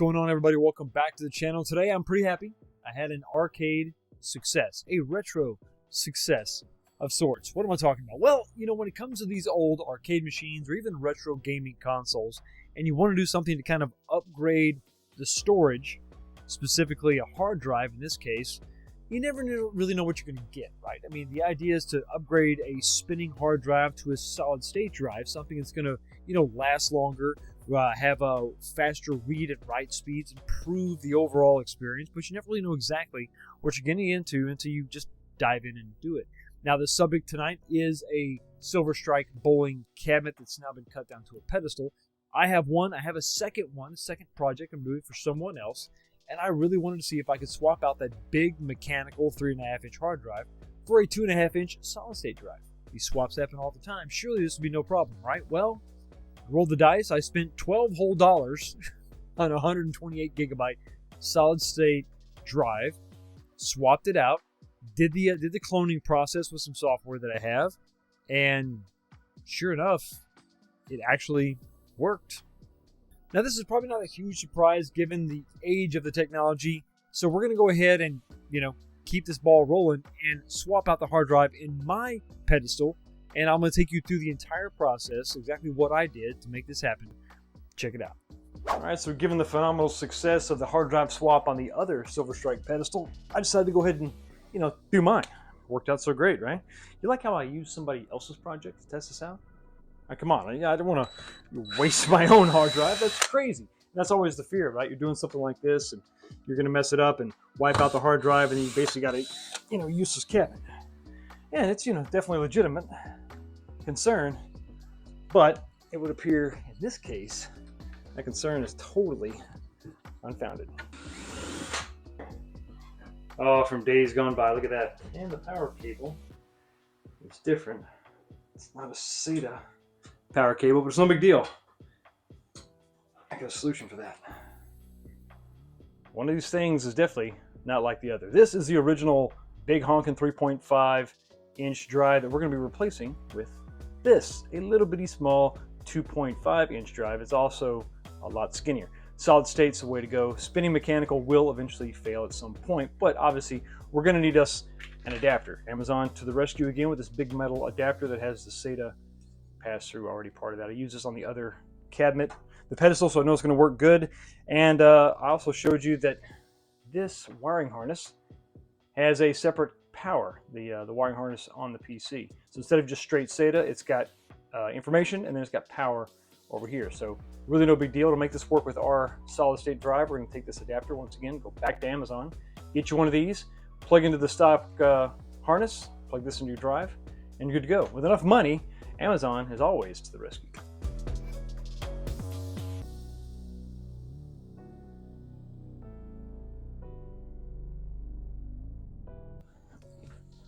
going on, everybody? Welcome back to the channel. Today I'm pretty happy. I had an arcade success, a retro success of sorts. What am I talking about? Well, you know, when it comes to these old arcade machines or even retro gaming consoles, and you want to do something to kind of upgrade the storage, specifically a hard drive in this case, you never really know what you're going to get, right? I mean, the idea is to upgrade a spinning hard drive to a solid state drive, something that's going to, last longer, have a faster read and write speeds, improve the overall experience, but you never really know exactly what you're getting into until you just dive in and do it. Now, the subject tonight is a Silver Strike bowling cabinet that's now been cut down to a pedestal. I have one. I have a second project I'm doing for someone else, and I really wanted to see if I could swap out that big mechanical 3.5-inch hard drive for a 2.5-inch solid-state drive. These swaps happen all the time. Surely this would be no problem, right? Well, I rolled the dice. I spent $12 whole on a 128 gigabyte solid-state drive, swapped it out, did the cloning process with some software that I have, and sure enough, it actually worked. Now, this is probably not a huge surprise given the age of the technology, so we're going to go ahead and, keep this ball rolling and swap out the hard drive in my pedestal, and I'm going to take you through the entire process, exactly what I did to make this happen. Check it out. All right, so given the phenomenal success of the hard drive swap on the other Silver Strike pedestal, I decided to go ahead and, do mine. Worked out so great, right? You like how I used somebody else's project to test this out? Come on, I don't want to waste my own hard drive. That's crazy. That's always the fear, right? You're doing something like this, and you're going to mess it up and wipe out the hard drive, and then you basically got a, useless cabinet. And it's, definitely a legitimate concern, but it would appear in this case, that concern is totally unfounded. Oh, from days gone by, look at that. And the power cable is different. It's not a SATA power cable, but it's no big deal. I got a solution for that. One of these things is definitely not like the other. This is the original big honkin' 3.5-inch drive that we're going to be replacing with this, a little bitty small 2.5-inch drive. It's also a lot skinnier. Solid state's the way to go. Spinning mechanical will eventually fail at some point, but obviously we're going to need us an adapter. Amazon to the rescue again with this big metal adapter that has the SATA pass-through already part of that. I use this on the other cabinet, the pedestal, so I know it's going to work good. And I also showed you that this wiring harness has a separate power, the wiring harness on the PC. So instead of just straight SATA, it's got information, and then it's got power over here. So really no big deal to make this work with our solid state drive. We're going to take this adapter once again, go back to Amazon, get you one of these, plug into the stock harness, plug this into your drive, and you're good to go. With enough money, Amazon is always to the rescue.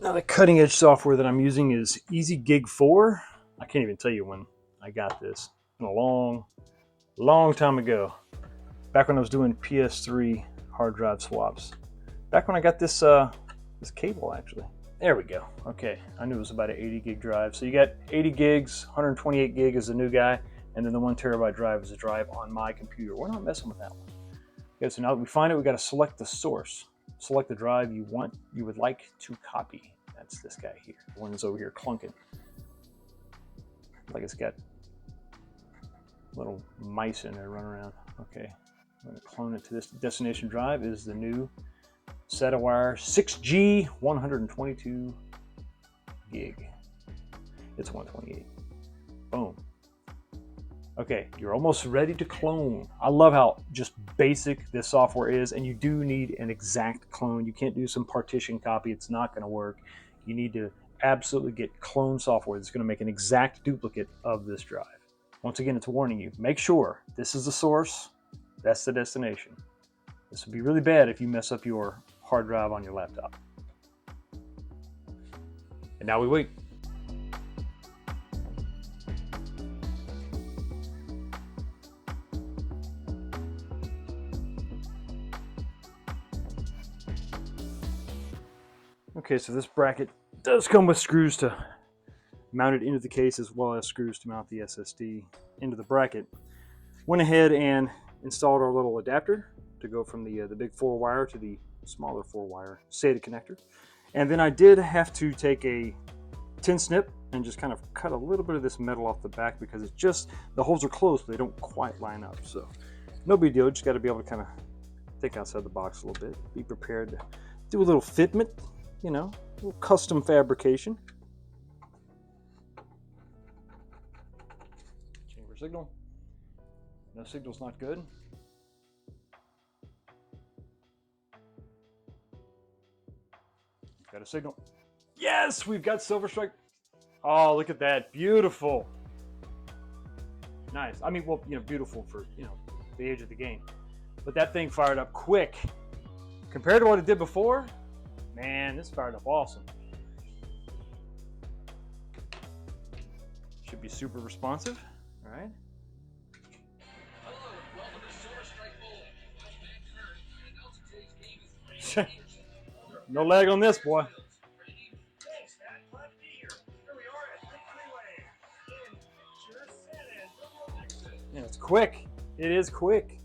Now, the cutting edge software that I'm using is EasyGig 4. I can't even tell you when I got this. It's been a long time ago. Back when I was doing PS3 hard drive swaps. Back when I got this this cable, actually. There we go. Okay, I knew it was about an 80 gig drive. So you got 80 gigs, 128 gig is the new guy, and then the 1 terabyte drive is a drive on my computer. We're not messing with that one. Okay, so now that we find it, we got to select the source. Select the drive you would like to copy. That's this guy here. The one that's over here clunking. Like it's got little mice in there running around. Okay, I'm going to clone it to this. Destination drive is the new SATA wire 6G 122 gig. It's 128. Boom. Okay, you're almost ready to clone. I love how just basic this software is, and you do need an exact clone. You can't do some partition copy. It's not going to work. You need to absolutely get clone software that's going to make an exact duplicate of this drive. Once again, it's warning you. Make sure this is the source, that's the destination. This would be really bad if you mess up your hard drive on your laptop. And now we wait. Okay, so this bracket does come with screws to mount it into the case, as well as screws to mount the SSD into the bracket. Went ahead and installed our little adapter to go from the big 4-wire to the smaller 4-wire SATA connector. And then I did have to take a tin snip and just kind of cut a little bit of this metal off the back because it's just, the holes are closed, but they don't quite line up. So no big deal, just got to be able to kind of think outside the box a little bit, be prepared to do a little fitment, you know, a little custom fabrication. Chamber signal. No signal's not good. Got a signal. Yes, we've got Silver Strike. Oh, look at that. Beautiful. Nice. I mean, well, you know, beautiful for, you know, the age of the game. But that thing fired up quick. Compared to what it did before, man, this fired up awesome. Should be super responsive. All right. No lag on this, boy. Yeah, it's quick. It is quick.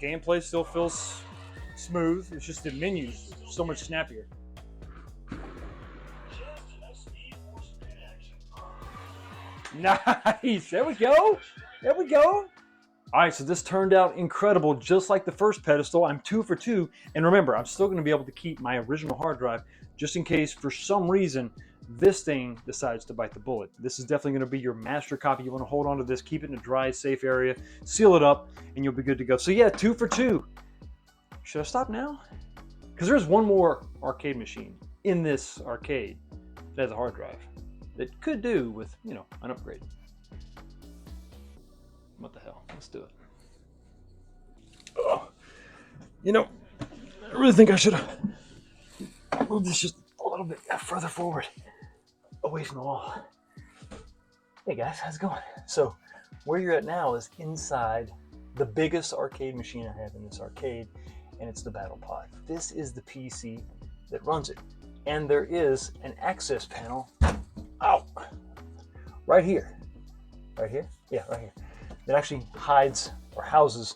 Gameplay still feels smooth. It's just the menus so much snappier. Nice. There we go. There we go. All right, so this turned out incredible, just like the first pedestal. I'm 2 for 2, and remember, I'm still going to be able to keep my original hard drive just in case for some reason this thing decides to bite the bullet. This is definitely going to be your master copy. You want to hold on to this, keep it in a dry, safe area, seal it up, and you'll be good to go. So yeah, 2 for 2. Should I stop now? Because there's one more arcade machine in this arcade that has a hard drive that could do with, you know, an upgrade. What the hell? Let's do it. Oh, you know, I really think I should have moved this just a little bit further forward, away from the wall. Hey guys, how's it going? So, where you're at now is inside the biggest arcade machine I have in this arcade, and it's the Battlepod. This is the PC that runs it, and there is an access panel. Ow! Right here. Right here? Yeah, right here. That actually hides or houses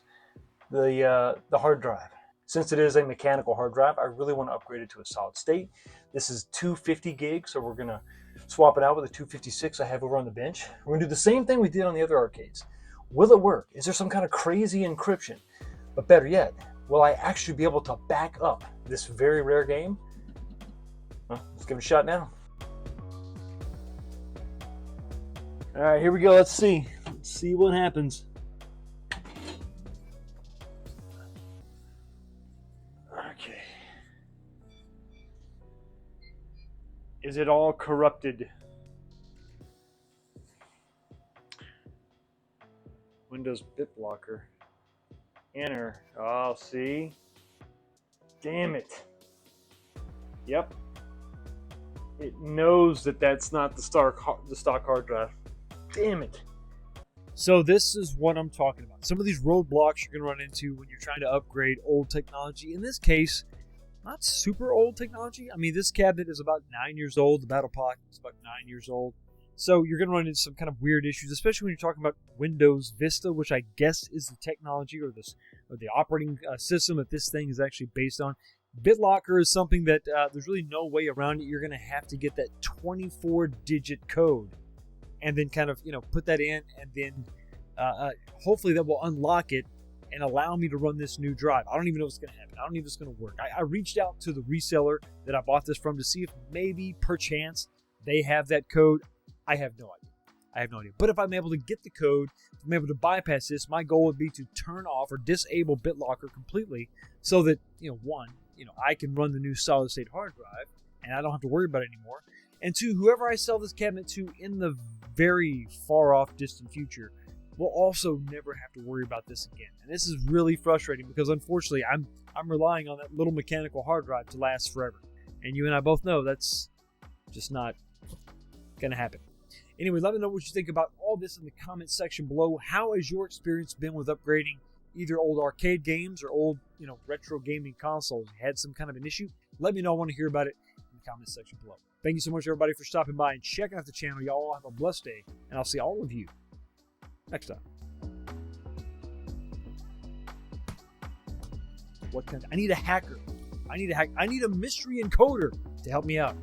the hard drive. Since it is a mechanical hard drive, I really want to upgrade it to a solid state. This is 250 gigs, so we're going to swap it out with a 256 I have over on the bench. We're going to do the same thing we did on the other arcades. Will it work? Is there some kind of crazy encryption? But better yet, will I actually be able to back up this very rare game? Well, let's give it a shot now. All right, here we go. Let's see. Let's see what happens. Okay. Is it all corrupted? Windows BitBlocker. Enter. Oh, see? Damn it. Yep. It knows that that's not the stock hard drive. Damn it. So this is what I'm talking about. Some of these roadblocks you're going to run into when you're trying to upgrade old technology. In this case, not super old technology. I mean, this cabinet is about 9 years old. The Battlepod is about 9 years old. So you're going to run into some kind of weird issues, especially when you're talking about Windows Vista, which I guess is the technology or the operating system that this thing is actually based on. BitLocker is something that there's really no way around it. You're going to have to get that 24-digit code and then kind of, put that in, and then hopefully that will unlock it and allow me to run this new drive. I don't even know what's going to happen. I don't know if it's going to work. I reached out to the reseller that I bought this from to see if maybe, perchance, they have that code. I have no idea. But if I'm able to get the code, if I'm able to bypass this, my goal would be to turn off or disable BitLocker completely so that, I can run the new solid state hard drive and I don't have to worry about it anymore. And two, whoever I sell this cabinet to in the very far off distant future will also never have to worry about this again. And this is really frustrating because unfortunately I'm relying on that little mechanical hard drive to last forever. And you and I both know that's just not going to happen. Anyway, let me know what you think about all this in the comment section below. How has your experience been with upgrading either old arcade games or old, retro gaming consoles? Had some kind of an issue? Let me know. I want to hear about it in the comment section below. Thank you so much, everybody, for stopping by and checking out the channel. Y'all have a blessed day, and I'll see all of you next time. What kind? I need a hacker. I need a mystery encoder to help me out.